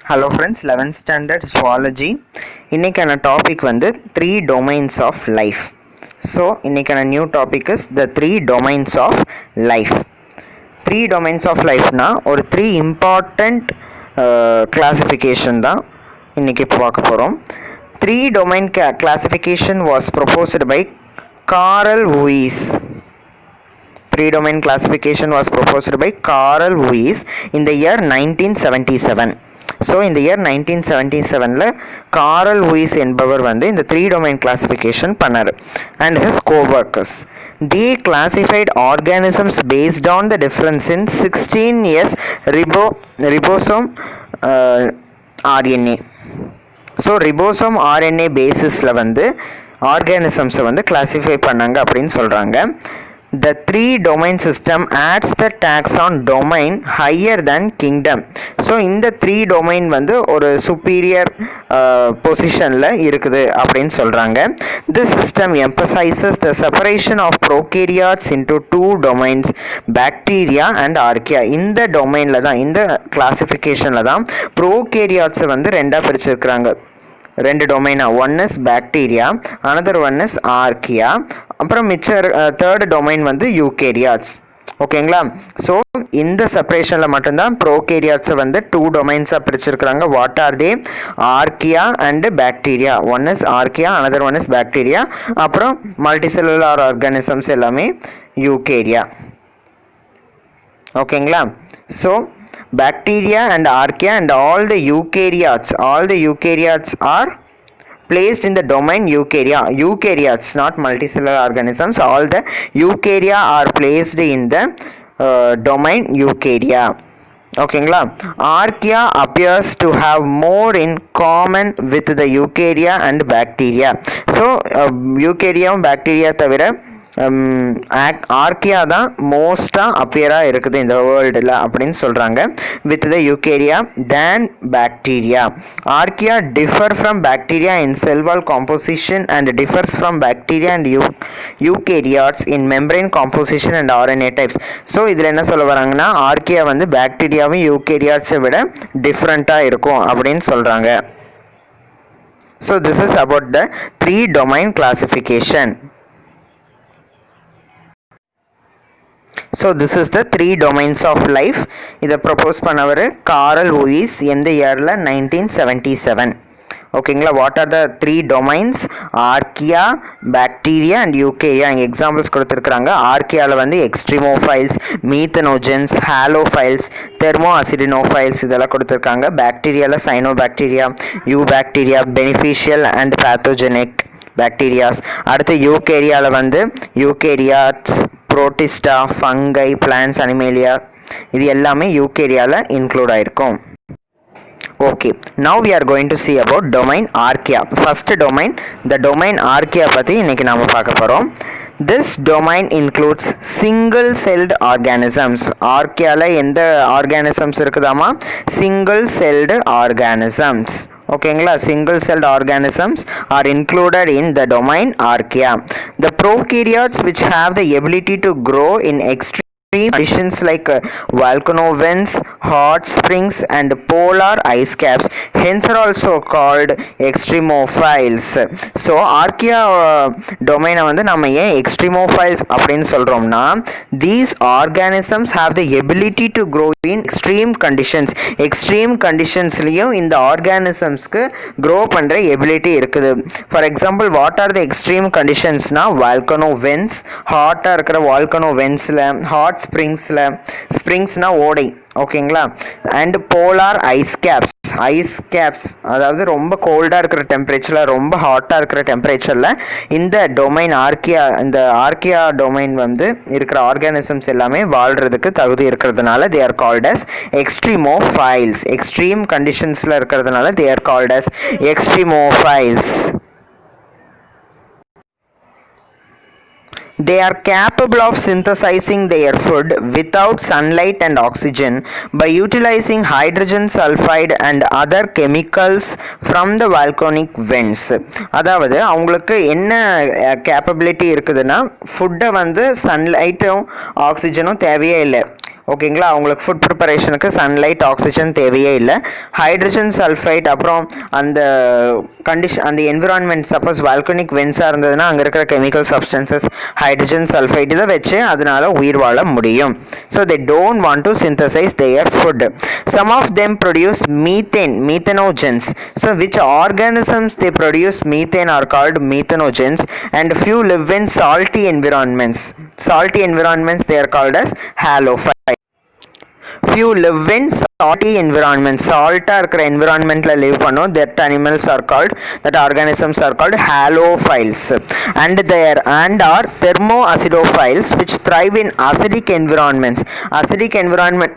Hello friends, 11th standard zoology. இன்னைக்கான topic வந்து 3 domains of life. So இன்னைக்கான new topic is the 3 domains of life. 3 domains of lifeனா ஒரு 3 important classification தான் இன்னைக்கு பார்க்க போகிறோம். 3 domain classification was proposed by Carl Lewis. 3 domain classification was proposed by Carl Lewis in the year 1977. So இந்த year 1977ல் காரல் Lewis என்பவர் வந்து இந்த 3 domain classification பண்ணார். And his co-workers they classified organisms based on the difference in 16 years ribosome RNA. So ribosome RNA பேசிஸில் வந்து ஆர்கானிசம்ஸை வந்து classify பண்ணாங்க அப்படின்னு சொல்கிறாங்க. The 3 domain system adds the taxon domain higher than kingdom. So இந்த 3 domain வந்து ஒரு superior பொசிஷனில் இருக்குது அப்படின்னு சொல்கிறாங்க. This system emphasizes the separation of prokaryotes into 2 domains, bacteria and archaea. இந்த டொமைனில் தான், இந்த கிளாசிஃபிகேஷனில் தான் ப்ரோகேரியாட்ஸை வந்து ரெண்டாக பிரிச்சிருக்கிறாங்க. 2 டொமைனா, one is bacteria, another one is archaea, அப்புறம் மிச்சர் தேர்ட் டொமைன் வந்து யூகேரியாட்ஸ். ஓகேங்களா? ஸோ இந்த செப்பரேஷனில் மட்டும்தான் ப்ரோகேரியாட்ஸை வந்து 2 டொமைன்ஸாக பிரிச்சிருக்கிறாங்க. What are they? Archaea and bacteria. One is archaea, another one is bacteria. அப்புறம் மல்டிசெல்லுலார் ஆர்கானிசம்ஸ் எல்லாமே யூகேரியா. ஓகேங்களா? So bacteria and archaea and all the eukaryotes are placed in the domain eukaryotes, not multicellular organisms. All the eukarya are placed in the domain eukarya. ஓகேங்களா? Archaea appears to have more in common with the eukarya and bacteria. So யூகேரியாவும் bacteria தவிர archaea தான் மோஸ்ட்டாக அப்பியராக இருக்குது இந்த வேர்ல்டில் அப்படின்னு சொல்கிறாங்க. With the eukarya than bacteria. Archaea differ from bacteria in cell wall composition and differs from bacteria and eukaryotes in membrane composition and RNA types. So இதில் என்ன சொல்ல வராங்கன்னா, ஆர்கியா வந்து பாக்டீரியாவும் யூகேரியாட்ஸை விட டிஃப்ரெண்ட்டாக இருக்கும் அப்படின்னு சொல்கிறாங்க. So this is about the 3 domain classification. So this is the 3 domains of life. இதை ப்ரப்போஸ் பண்ணவர் காரல் லூயிஸ். எந்த இயரில்? 1977. ஓகேங்களா? What are the 3 domains? Archaea, bacteria and Eukarya. இங்கே எக்ஸாம்பிள்ஸ் கொடுத்துருக்குறாங்க. ஆர்கியாவில் வந்து எக்ஸ்ட்ரிமோஃபைல்ஸ், மீத்தனோஜென்ஸ், ஹாலோஃபைல்ஸ், தெர்மோ அசிடினோஃபைல்ஸ் இதெல்லாம் கொடுத்துருக்காங்க. பாக்டீரியாவில் cyanobacteria, eubacteria, beneficial and pathogenic bacterias. அடுத்து யூகேரியாவில் வந்து eukaryotes, protista, fungi, plants, animalia, இது எல்லாமே யூகேரியாவில் இன்க்ளூட் ஆகிருக்கும். Okay, now we are going to see about domain archaea. First domain, இந்த டொமைன் ஆர்கியா பற்றி இன்றைக்கி நாம் பார்க்க போகிறோம். This domain includes single celled organisms. ஆர்கியாவில் எந்த ஆர்கானிசம்ஸ் இருக்குதாமா? Single celled organisms. ஓகேங்களா? Single celled organisms are included in the domain archaea. The prokaryotes which have the ability to grow in extreme conditions like volcano vents, hot springs and polar ice caps, hence are also called extremophiles. So archaea domain வந்து நம்ம ஏன் extremophiles அப்படின்னு சொல்றோம்னா, these organisms have the ability to grow in extreme conditions. extreme conditionsலயும் இந்த organismsக்கு grow பண்ற ability இருக்குது. For example, what are the extreme conditionsனா, volcano vents, ஹாட்டா இருக்கிற volcano ventsல, hot ஸ்ப்ரிங்ஸ்னா ஓடை. ஓகேங்களா? அண்ட் போலார் ஐஸ் கேப்ஸ், அதாவது ரொம்ப கோல்டாக இருக்கிற டெம்பரேச்சரில், ரொம்ப ஹாட்டாக இருக்கிற டெம்பரேச்சரில் இந்த டொமைன் ஆர்கியா, இந்த ஆர்கியா டொமைன் வந்து இருக்கிற ஆர்கானிசம்ஸ் எல்லாமே வாழ்கிறதுக்கு தகுதி இருக்கிறதுனால they are called as extremophiles. Extreme கண்டிஷன்ஸில் இருக்கிறதுனால they are called as extremophiles. They are capable of synthesizing their food without sunlight and oxygen by utilizing hydrogen sulfide and other chemicals from the volcanic vents. அதாவது அவங்களுக்கு என்ன capability இருக்குதுன்னா, ஃபுட்டை வந்து சன்லைட்டும் ஆக்சிஜனும் தேவையே இல்லை. ஓகேங்களா. அவங்களுக்கு ஃபுட் ப்ரிப்பரேஷனுக்கு சன்லைட் ஆக்சிஜன் தேவையே இல்லை. ஹைட்ரஜன் சல்ஃபைட் அப்புறம் அந்த அந்த என்விரான்மெண்ட் சப்போஸ் வால்கனிக் வென்ஸாக இருந்ததுன்னா அங்கே இருக்கிற கெமிக்கல் சப்ஸ்டன்சஸ் ஹைட்ரஜன் சல்ஃபைட் இதை வச்சு அதனால உயிர் வாழ முடியும். So they don't want to synthesize their food. Some of them produce methanogens. So which organisms they produce methane are called methanogens, and few live in salty environments. Salty environments they are called as halophiles. Few live in salty environments. Salt இருக்கிற environmentல live பண்ணும். That animals are called, that organisms are called halophiles, and are thermoacidophiles which thrive in acidic environments. Acidic environment